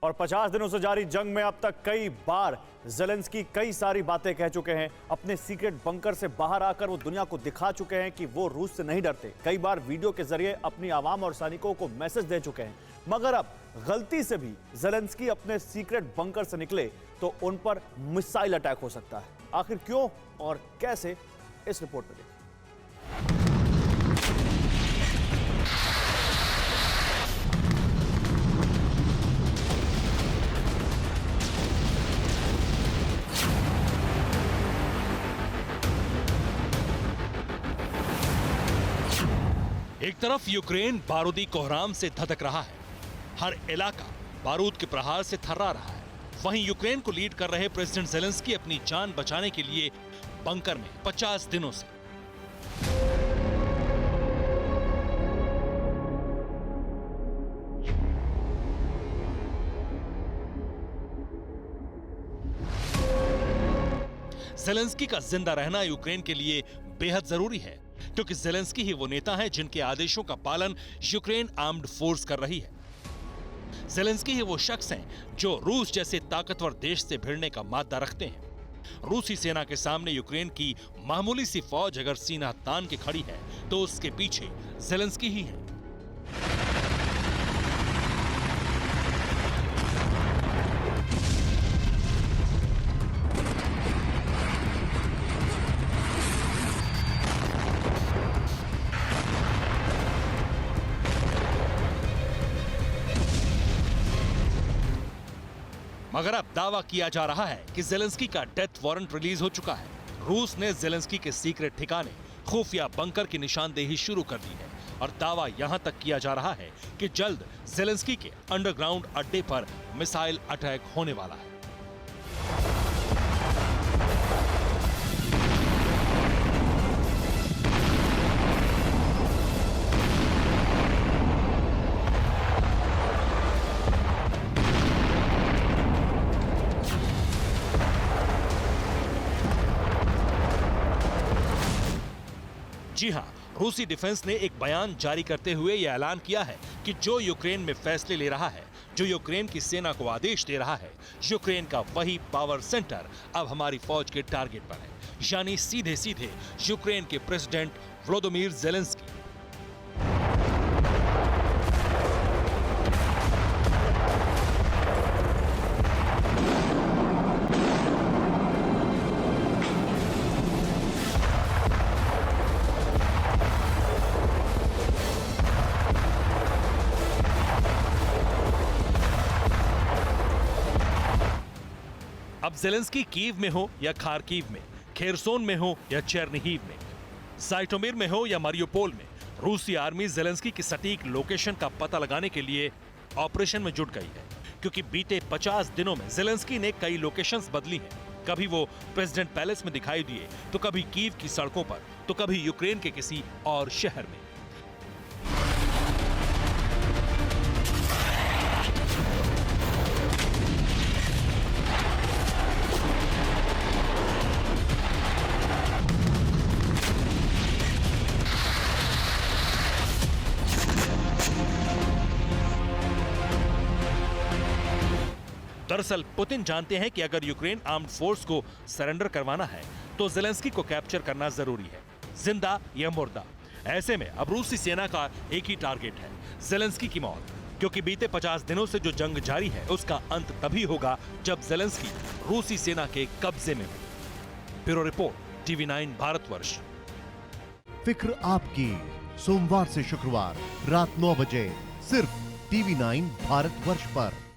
और 50 दिनों से जारी जंग में अब तक कई बार ज़ेलेंस्की कई सारी बातें कह चुके हैं। अपने सीक्रेट बंकर से बाहर आकर वो दुनिया को दिखा चुके हैं कि वो रूस से नहीं डरते। कई बार वीडियो के जरिए अपनी आवाम और सैनिकों को मैसेज दे चुके हैं। मगर अब गलती से भी ज़ेलेंस्की अपने सीक्रेट बंकर से निकले तो उन पर मिसाइल अटैक हो सकता है। आखिर क्यों और कैसे, इस रिपोर्ट में देखिए। एक तरफ यूक्रेन बारूदी कोहराम से धधक रहा है, हर इलाका बारूद के प्रहार से थर्रा रहा है। वहीं यूक्रेन को लीड कर रहे प्रेसिडेंट ज़ेलेंस्की अपनी जान बचाने के लिए बंकर में 50 दिनों से। ज़ेलेंस्की का जिंदा रहना यूक्रेन के लिए बेहद जरूरी है, क्योंकि ज़ेलेंस्की ही वो नेता हैं जिनके आदेशों का पालन यूक्रेन आर्म्ड फोर्स कर रही है। ज़ेलेंस्की ही वो शख्स हैं जो रूस जैसे ताकतवर देश से भिड़ने का मादा रखते हैं। रूसी सेना के सामने यूक्रेन की मामूली सी फौज अगर सीना तान के खड़ी है तो उसके पीछे ज़ेलेंस्की ही है। मगर अब दावा किया जा रहा है कि ज़ेलेंस्की का डेथ वारंट रिलीज हो चुका है। रूस ने ज़ेलेंस्की के सीक्रेट ठिकाने खुफिया बंकर की निशानदेही शुरू कर दी है और दावा यहां तक किया जा रहा है कि जल्द ज़ेलेंस्की के अंडरग्राउंड अड्डे पर मिसाइल अटैक होने वाला है। जी हां, रूसी डिफेंस ने एक बयान जारी करते हुए यह ऐलान किया है कि जो यूक्रेन में फैसले ले रहा है, जो यूक्रेन की सेना को आदेश दे रहा है, यूक्रेन का वही पावर सेंटर अब हमारी फौज के टारगेट पर है, यानी सीधे सीधे यूक्रेन के प्रेसिडेंट व्लादिमीर ज़ेलेंस्की। अब ज़ेलेंस्की कीव में हो या खार्किव में, खेरसोन में हो या चेरनिहिव में, ज़ाइटोमिर में हो या मारियोपोल में, रूसी आर्मी ज़ेलेंस्की की सटीक लोकेशन का पता लगाने के लिए ऑपरेशन में जुट गई है। क्योंकि बीते 50 दिनों में ज़ेलेंस्की ने कई लोकेशंस बदली हैं। कभी वो प्रेसिडेंट पैलेस में दिखाई दिए, तो कभी कीव की सड़कों पर, तो कभी यूक्रेन के किसी और शहर में। दरअसल पुतिन जानते हैं कि अगर यूक्रेन आर्म्ड फोर्स को सरेंडर करवाना है तो ज़ेलेंस्की को कैप्चर करना जरूरी है, जिंदा या मुर्दा। ऐसे में अब रूसी सेना का एक ही टारगेट है, ज़ेलेंस्की की मौत। क्योंकि बीते 50 दिनों से जो जंग जारी है उसका अंत तभी होगा जब ज़ेलेंस्की रूसी सेना के कब्जे में हो। Bureau report, TV9 Bharatvarsh. फिक्र आपकी, सोमवार से शुक्रवार रात 9 बजे सिर्फ TV9 भारतवर्ष पर।